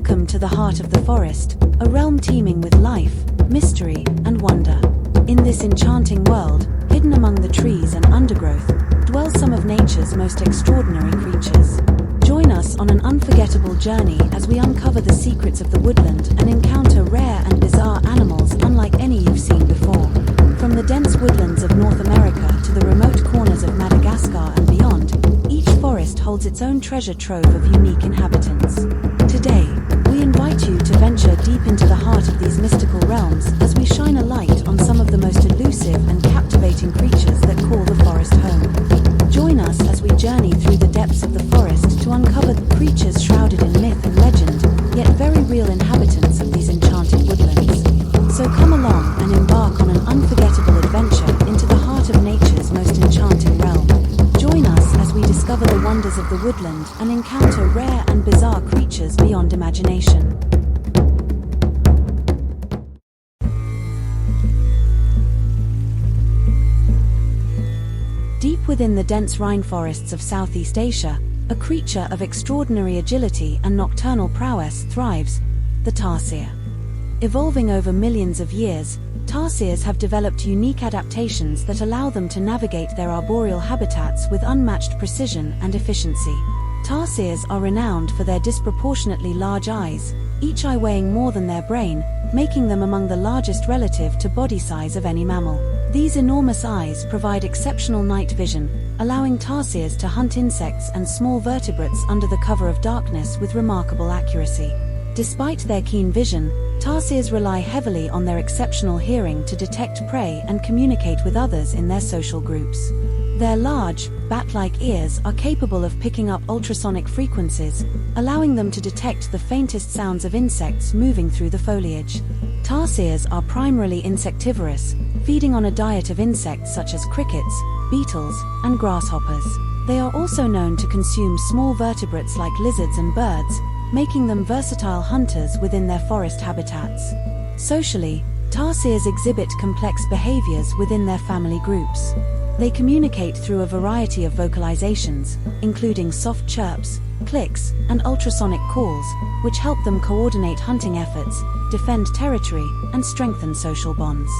Welcome to the heart of the forest, a realm teeming with life, mystery, and wonder. In this enchanting world, hidden among the trees and undergrowth, dwell some of nature's most extraordinary creatures. Join us on an unforgettable journey as we uncover the secrets of the woodland and encounter rare and bizarre animals unlike any you've seen before. From the dense woodlands of North America to the remote corners of Madagascar and beyond, each forest holds its own treasure trove of unique inhabitants. Today, we invite you to venture deep into the heart of these mystical realms as we shine a light on some of the most elusive and captivating creatures that call the forest home. Join us as we journey through the depths of the forest to uncover the creatures shrouded in myth and legend, yet very real inhabitants of these enchanted woodlands. So come along and embark on an unforgettable adventure into the heart of nature's most enchanting realm. Join us as we discover the wonders of the woodland and encounter rare and bizarre creatures beyond imagination. Deep within the dense rainforests of Southeast Asia, a creature of extraordinary agility and nocturnal prowess thrives, the tarsier. Evolving over millions of years, tarsiers have developed unique adaptations that allow them to navigate their arboreal habitats with unmatched precision and efficiency. Tarsiers are renowned for their disproportionately large eyes, each eye weighing more than their brain, making them among the largest relative to body size of any mammal. These enormous eyes provide exceptional night vision, allowing tarsiers to hunt insects and small vertebrates under the cover of darkness with remarkable accuracy. Despite their keen vision, tarsiers rely heavily on their exceptional hearing to detect prey and communicate with others in their social groups. Their large, bat-like ears are capable of picking up ultrasonic frequencies, allowing them to detect the faintest sounds of insects moving through the foliage. Tarsiers are primarily insectivorous, feeding on a diet of insects such as crickets, beetles, and grasshoppers. They are also known to consume small vertebrates like lizards and birds, making them versatile hunters within their forest habitats. Socially, tarsiers exhibit complex behaviors within their family groups. They communicate through a variety of vocalizations, including soft chirps, clicks, and ultrasonic calls, which help them coordinate hunting efforts, defend territory, and strengthen social bonds.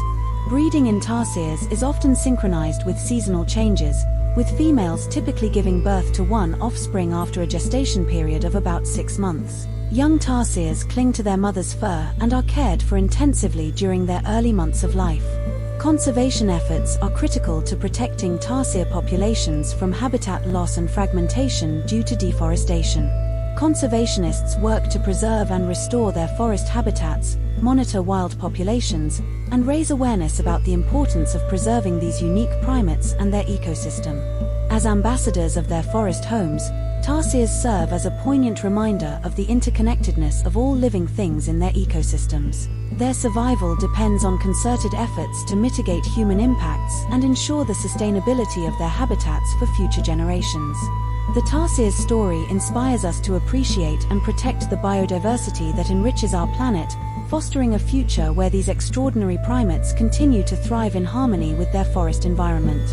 Breeding in tarsiers is often synchronized with seasonal changes, with females typically giving birth to one offspring after a gestation period of about 6 months. Young tarsiers cling to their mother's fur and are cared for intensively during their early months of life. Conservation efforts are critical to protecting tarsier populations from habitat loss and fragmentation due to deforestation. Conservationists work to preserve and restore their forest habitats, monitor wild populations, and raise awareness about the importance of preserving these unique primates and their ecosystem. As ambassadors of their forest homes, tarsiers serve as a poignant reminder of the interconnectedness of all living things in their ecosystems. Their survival depends on concerted efforts to mitigate human impacts and ensure the sustainability of their habitats for future generations. The tarsier's story inspires us to appreciate and protect the biodiversity that enriches our planet, fostering a future where these extraordinary primates continue to thrive in harmony with their forest environment.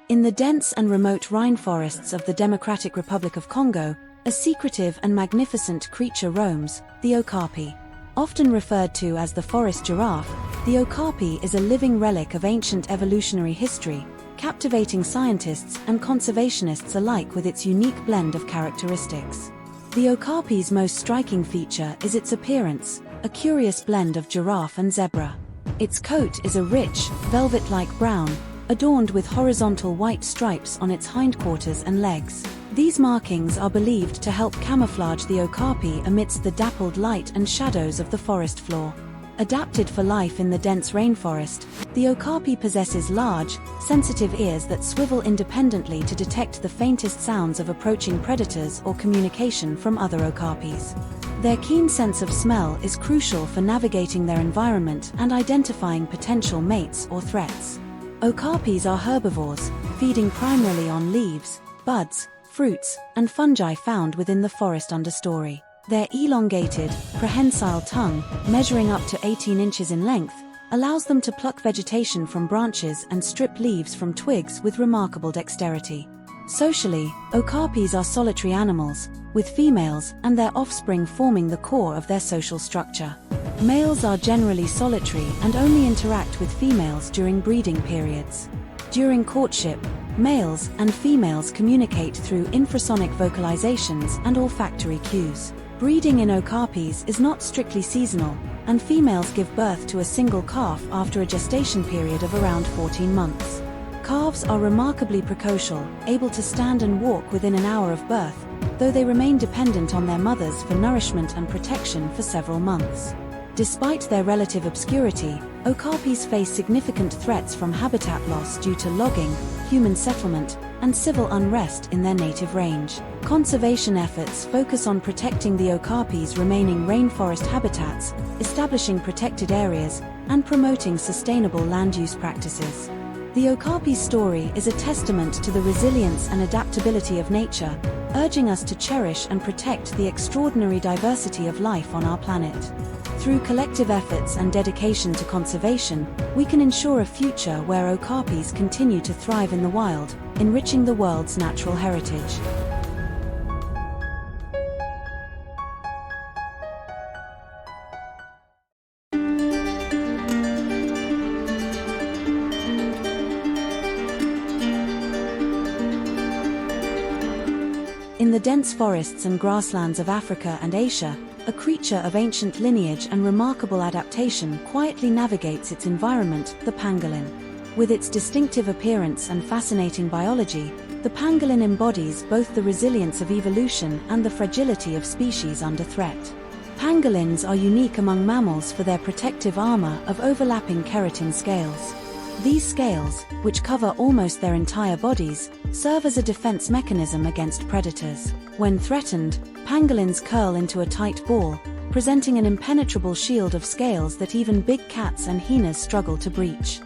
In the dense and remote rainforests of the Democratic Republic of Congo, a secretive and magnificent creature roams, the Okapi. Often referred to as the forest giraffe, the Okapi is a living relic of ancient evolutionary history, captivating scientists and conservationists alike with its unique blend of characteristics. The Okapi's most striking feature is its appearance, a curious blend of giraffe and zebra. Its coat is a rich, velvet-like brown, adorned with horizontal white stripes on its hindquarters and legs. These markings are believed to help camouflage the Okapi amidst the dappled light and shadows of the forest floor. Adapted for life in the dense rainforest, the Okapi possesses large, sensitive ears that swivel independently to detect the faintest sounds of approaching predators or communication from other Okapis. Their keen sense of smell is crucial for navigating their environment and identifying potential mates or threats. Okapis are herbivores, feeding primarily on leaves, buds, fruits, and fungi found within the forest understory. Their elongated, prehensile tongue, measuring up to 18 inches in length, allows them to pluck vegetation from branches and strip leaves from twigs with remarkable dexterity. Socially, okapis are solitary animals, with females and their offspring forming the core of their social structure. Males are generally solitary and only interact with females during breeding periods. During courtship, males and females communicate through infrasonic vocalizations and olfactory cues. Breeding in okapis is not strictly seasonal, and females give birth to a single calf after a gestation period of around 14 months. Calves are remarkably precocial, able to stand and walk within an hour of birth, though they remain dependent on their mothers for nourishment and protection for several months. Despite their relative obscurity, okapis face significant threats from habitat loss due to logging, human settlement, and civil unrest in their native range. Conservation efforts focus on protecting the okapis' remaining rainforest habitats, establishing protected areas, and promoting sustainable land use practices. The okapi's story is a testament to the resilience and adaptability of nature, urging us to cherish and protect the extraordinary diversity of life on our planet. Through collective efforts and dedication to conservation, we can ensure a future where okapis continue to thrive in the wild, enriching the world's natural heritage. In the dense forests and grasslands of Africa and Asia, a creature of ancient lineage and remarkable adaptation quietly navigates its environment, the pangolin. With its distinctive appearance and fascinating biology, the pangolin embodies both the resilience of evolution and the fragility of species under threat. Pangolins are unique among mammals for their protective armor of overlapping keratin scales. These scales, which cover almost their entire bodies, serve as a defense mechanism against predators. When threatened, pangolins curl into a tight ball, presenting an impenetrable shield of scales that even big cats and hyenas struggle to breach.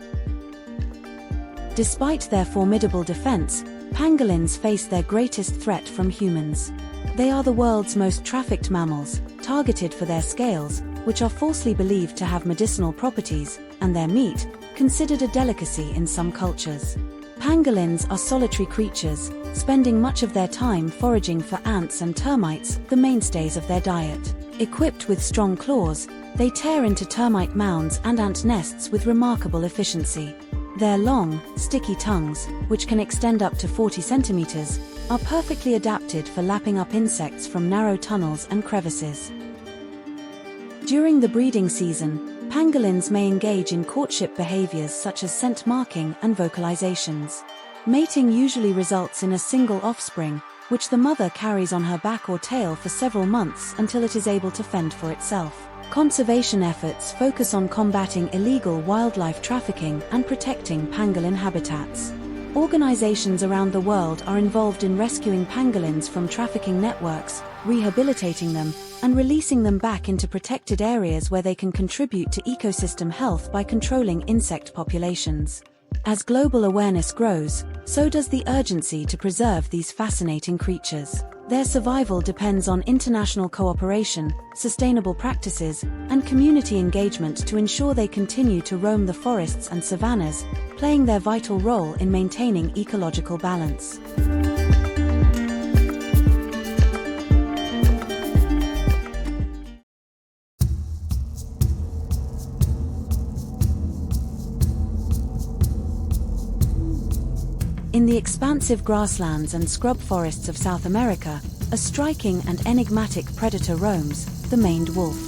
Despite their formidable defense, pangolins face their greatest threat from humans. They are the world's most trafficked mammals, targeted for their scales, which are falsely believed to have medicinal properties, and their meat, considered a delicacy in some cultures. Pangolins are solitary creatures, spending much of their time foraging for ants and termites, the mainstays of their diet. Equipped with strong claws, they tear into termite mounds and ant nests with remarkable efficiency. Their long, sticky tongues, which can extend up to 40 centimeters, are perfectly adapted for lapping up insects from narrow tunnels and crevices. During the breeding season, pangolins may engage in courtship behaviors such as scent marking and vocalizations. Mating usually results in a single offspring, which the mother carries on her back or tail for several months until it is able to fend for itself. Conservation efforts focus on combating illegal wildlife trafficking and protecting pangolin habitats. Organizations around the world are involved in rescuing pangolins from trafficking networks, rehabilitating them, and releasing them back into protected areas where they can contribute to ecosystem health by controlling insect populations. As global awareness grows, so does the urgency to preserve these fascinating creatures. Their survival depends on international cooperation, sustainable practices, and community engagement to ensure they continue to roam the forests and savannas, playing their vital role in maintaining ecological balance. In the expansive grasslands and scrub forests of South America, a striking and enigmatic predator roams, the maned wolf.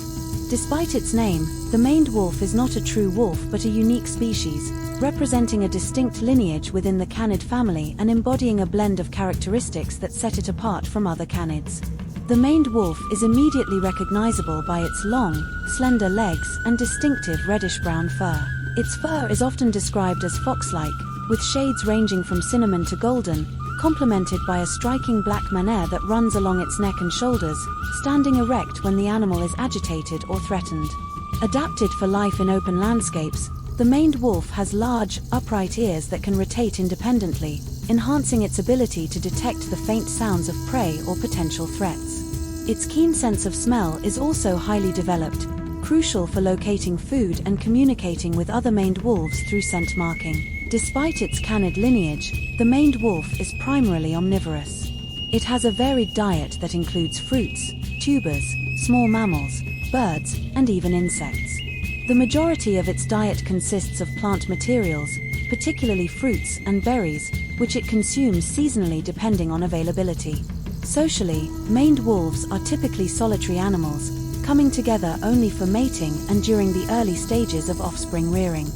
Despite its name, the maned wolf is not a true wolf but a unique species, representing a distinct lineage within the canid family and embodying a blend of characteristics that set it apart from other canids. The maned wolf is immediately recognizable by its long, slender legs and distinctive reddish-brown fur. Its fur is often described as fox-like, with shades ranging from cinnamon to golden, complemented by a striking black mane that runs along its neck and shoulders, standing erect when the animal is agitated or threatened. Adapted for life in open landscapes, the maned wolf has large, upright ears that can rotate independently, enhancing its ability to detect the faint sounds of prey or potential threats. Its keen sense of smell is also highly developed, crucial for locating food and communicating with other maned wolves through scent marking. Despite its canid lineage, the maned wolf is primarily omnivorous. It has a varied diet that includes fruits, tubers, small mammals, birds, and even insects. The majority of its diet consists of plant materials, particularly fruits and berries, which it consumes seasonally depending on availability. Socially, maned wolves are typically solitary animals, coming together only for mating and during the early stages of offspring rearing.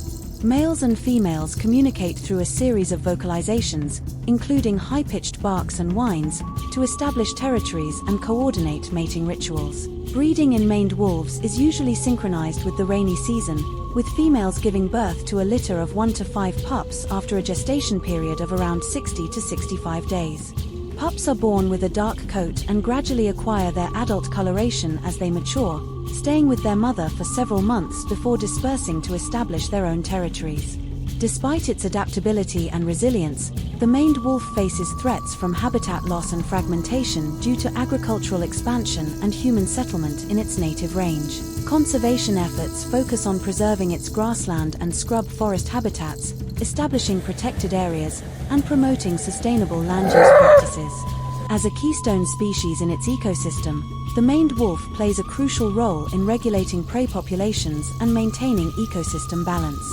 Males and females communicate through a series of vocalizations, including high-pitched barks and whines, to establish territories and coordinate mating rituals. Breeding in maned wolves is usually synchronized with the rainy season, with females giving birth to a litter of 1 to 5 pups after a gestation period of around 60 to 65 days. Pups are born with a dark coat and gradually acquire their adult coloration as they mature, staying with their mother for several months before dispersing to establish their own territories. Despite its adaptability and resilience, the maned wolf faces threats from habitat loss and fragmentation due to agricultural expansion and human settlement in its native range. Conservation efforts focus on preserving its grassland and scrub forest habitats, establishing protected areas, and promoting sustainable land use practices. As a keystone species in its ecosystem, the maned wolf plays a crucial role in regulating prey populations and maintaining ecosystem balance.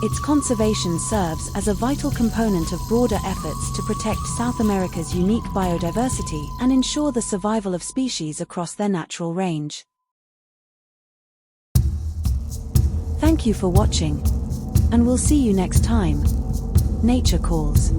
Its conservation serves as a vital component of broader efforts to protect South America's unique biodiversity and ensure the survival of species across their natural range. Thank you for watching, and we'll see you next time. Nature calls.